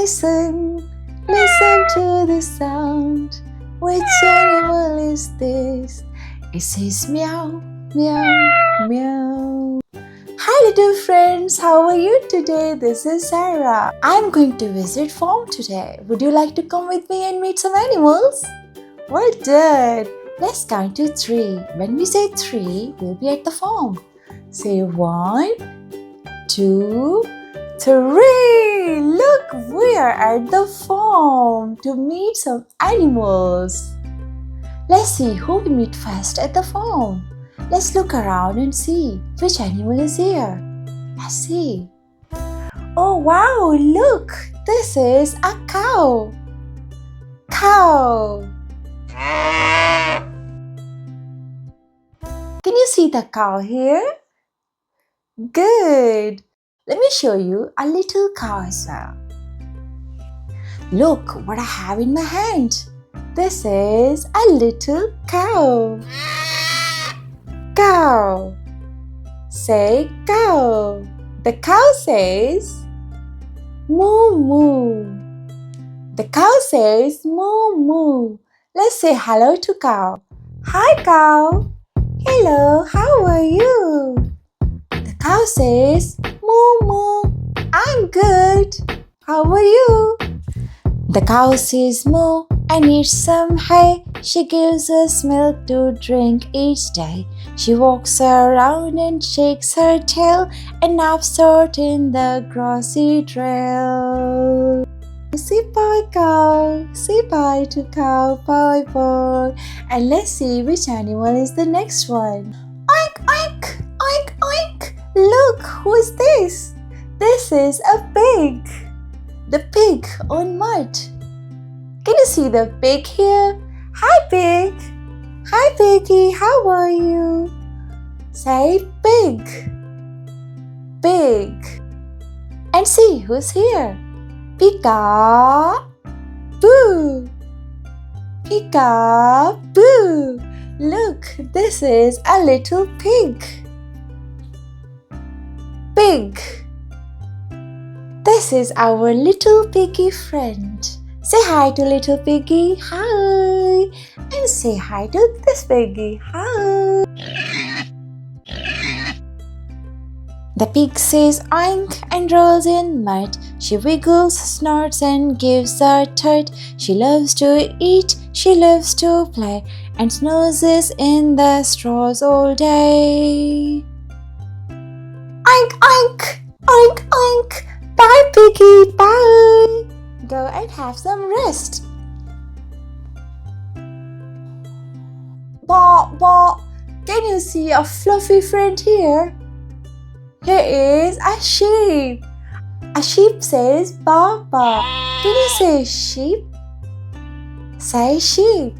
Listen, listen to the sound. Which animal is this? It says meow, meow, meow. Hi little friends, how are you today? This is Sara. I'm going to visit farm today. Would you like to come with me and meet some animals? Well done. Let's count to 3. When we say 3, we'll be at the farm. Say 1, 2, 3. Look, we are at the farm to meet some animals. Let's see who we meet first at the farm. Let's look around and see which animal is here. Let's see. Oh wow, look, this is a cow. Cow. Can you see the cow here? Good. Let me show you a little cow as well. Look what I have in my hand. This is a little cow. Cow. Say cow. The cow says moo moo. The cow says moo moo. Let's say hello to cow. Hi cow. Hello, how are you? The cow says moo moo. I'm good. How are you? The cow says moo and eats some hay. She gives us milk to drink each day. She walks around and shakes her tail and naps out in the grassy trail. Say bye cow. Say bye to cow. Bye bye. And let's see which animal is the next one. Oink oink. Oink oink. Look, who's this? This is a pig. The pig on mud. Can you see the pig here? Hi pig. Hi piggy, how are you? Say pig. Pig. And see who's here. Peeka boo. Peeka boo. Look, this is a little pig. Pig. This is our little piggy friend. Say hi to little piggy. Hi. And say hi to this piggy. Hi. The pig says oink and rolls in mud. She wiggles, snorts and gives a tut. She loves to eat, she loves to play, and snoozes in the straws all day. Oink oink, oink oink. Bye piggy, bye. Go and have some rest. Baa baa. Can you see a fluffy friend here? Here is a sheep. A sheep says baa baa. Can you say sheep? Say sheep.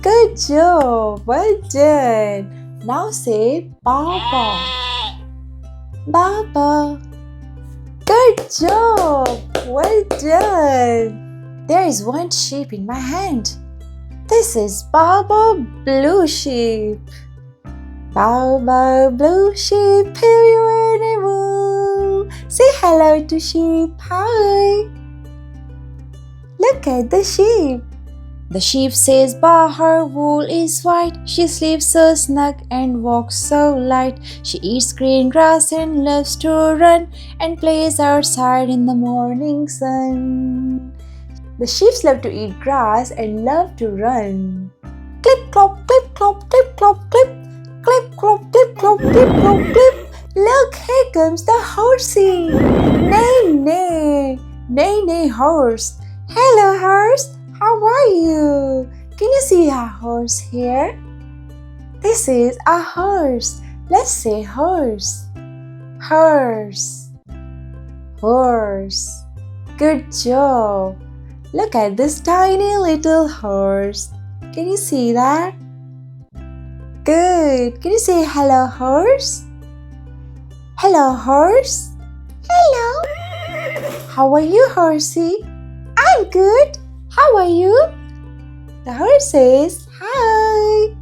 Good job. Well done. Now say baa baa. Baa baa. Good job. Well done. There is one sheep in my hand. This is Baba Blue Sheep. Baba Blue Sheep, here you animal. Say hello to sheep. Hi. Look at the sheep. The sheep says bah, her wool is white. She sleeps so snug and walks so light. She eats green grass and loves to run and plays outside in the morning sun. The sheep love to eat grass and love to run. Clip clop, clip clop, clip clop, clip. Clip clop, clip clop, clip clop, clip. Look, here comes the horsey. Neigh, neigh, neigh, neigh, horse. Hello, horse. How are you? Can you see a horse here? This is a horse. Let's say horse. Horse. Horse. Good job. Look at this tiny little horse. Can you see that? Good. Can you say hello, horse? Hello, horse. Hello. How are you, horsey? I'm good. How are you? The horse says hi.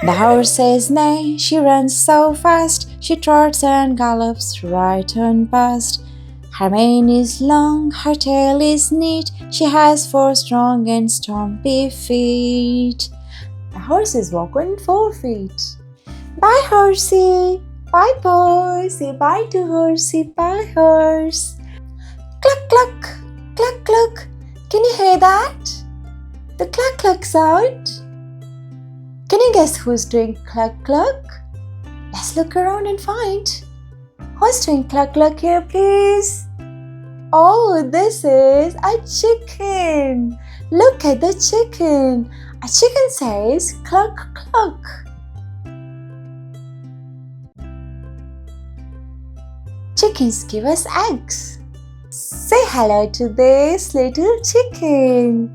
The horse says neigh. She runs so fast. She trots and gallops right on past. Her mane is long, her tail is neat. She has 4 strong and stumpy feet. The horses walk on 4 feet. Bye, horsey. Bye, boy. Say bye to horsey. Bye, horse. Cluck, cluck, cluck, cluck. Can you hear that? The cluck, cluck sound. Can you guess who's doing cluck, cluck? Let's look around and find. Who's doing cluck, cluck here, please? Oh, this is a chicken. Look at the chicken. A chicken says cluck, cluck. Chickens give us eggs. Say hello to this little chicken.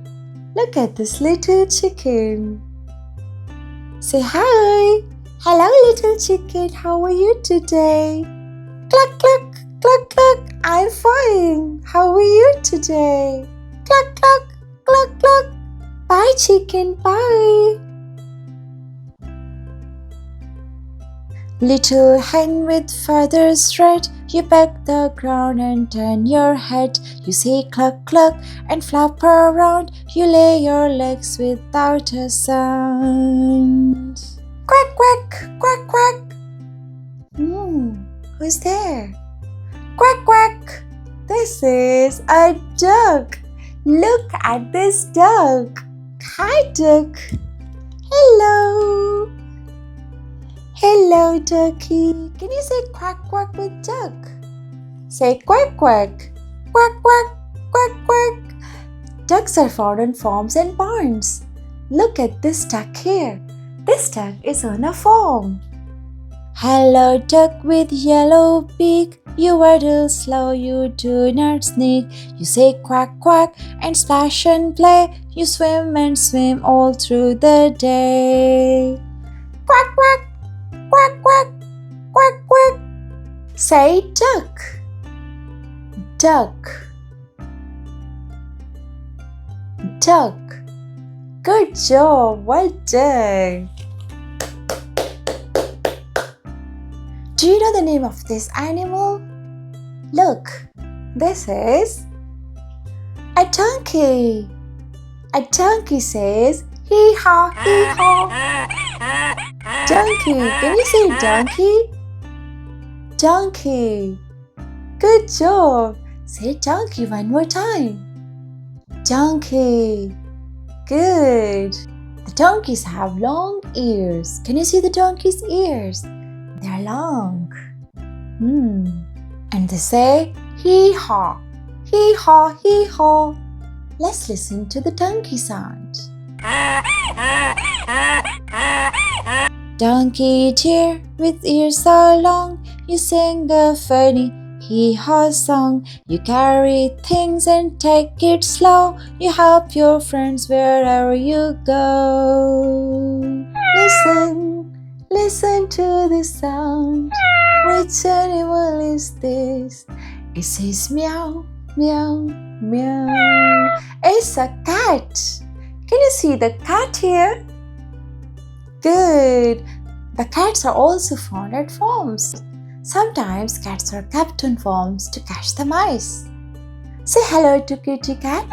Look at this little chicken. Say hi. Hello, little chicken. How are you today? Cluck, cluck, cluck, cluck. I'm fine. How are you today? Cluck, cluck, cluck, cluck. Bye, chicken. Bye. Little hen with feathers red, you peck the ground and turn your head. You say cluck, cluck and flap around. You lay your legs without a sound. Quack, quack, quack, quack. Who's there? Quack, quack. This is a duck. Look at this duck. Hi, duck. Hello. Hello, ducky. Can you say quack, quack with duck? Say quack, quack. Quack, quack, quack, quack. Ducks are found on farms and barns. Look at this duck here. This duck is on a farm. Hello, duck with yellow beak. You waddle slow, you do not sneak. You say quack, quack and splash and play. You swim and swim all through the day. Quack, quack, quack, quack, quack, quack. Say duck. Duck. Duck. Good job, well done. Do you know the name of this animal? Look, this is a donkey. A donkey says hee haw, hee haw. Donkey, can you say donkey? Donkey. Good job. Say donkey one more time. Donkey. Good. The donkeys have long ears. Can you see the donkey's ears? They're long. And they say hee haw, hee haw, hee haw. Let's listen to the donkey sound. Donkey dear, with ears so long, you sing a funny hee-haw song. You carry things and take it slow. You help your friends wherever you go. Listen to this sound. Which animal is this? It says meow, meow, meow. It's a cat. Can you see the cat here? Good. The cats are also found at farms. Sometimes cats are kept on farms to catch the mice. Say hello to Kitty Cat.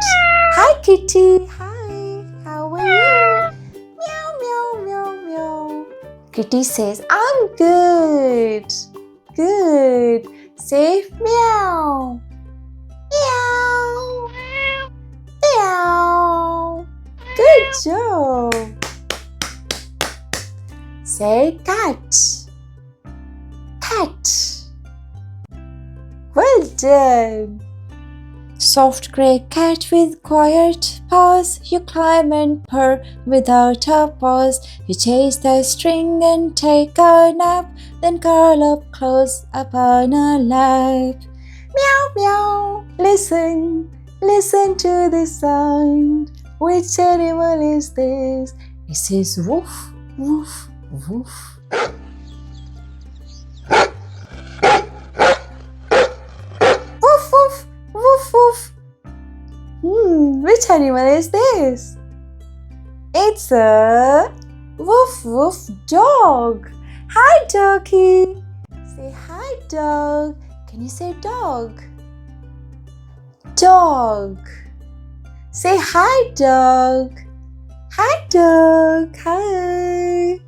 Hi Kitty. Hi. How are you? Meow, meow, meow, meow. Kitty says, I'm good. Good. Say meow. Meow. Meow. Good job. Say cat. Cat. Well done. Soft grey cat with quiet paws, you climb and purr without a pause. You chase the string and take a nap, then curl up close upon a lap. Meow, meow. Listen to the sound. Which animal is this? It says woof, woof, woof. Woof, woof, woof, woof. Which animal is this? It's a woof, woof dog. Hi, doggy. Say hi, dog. Can you say dog? Dog. Say hi, dog. Hi, dog. Hi.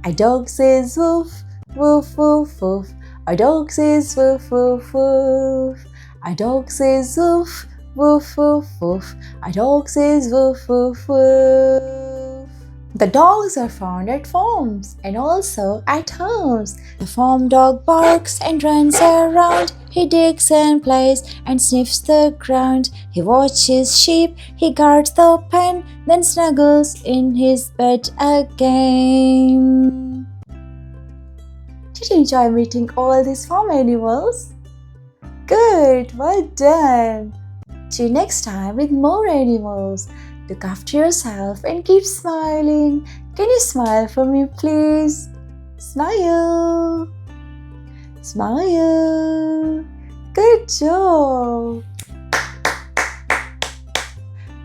A dog says woof, woof, woof, woof. A dog says woof, woof, woof. A dog says woof, woof, woof, woof. A dog says woof, woof, woof. The dogs are found at farms and also at homes. The farm dog barks and runs around. He digs and plays and sniffs the ground. He watches sheep, he guards the pen, then snuggles in his bed again. Did you enjoy meeting all these farm animals? Good, well done. See you next time with more animals. Look after yourself and keep smiling. Can you smile for me, please? Smile. Smile. Good job.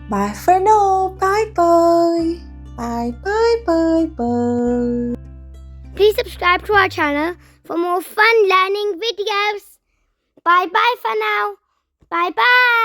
Bye for now. Bye bye. Bye bye bye bye. Please subscribe to our channel for more fun learning videos. Bye bye for now. Bye bye.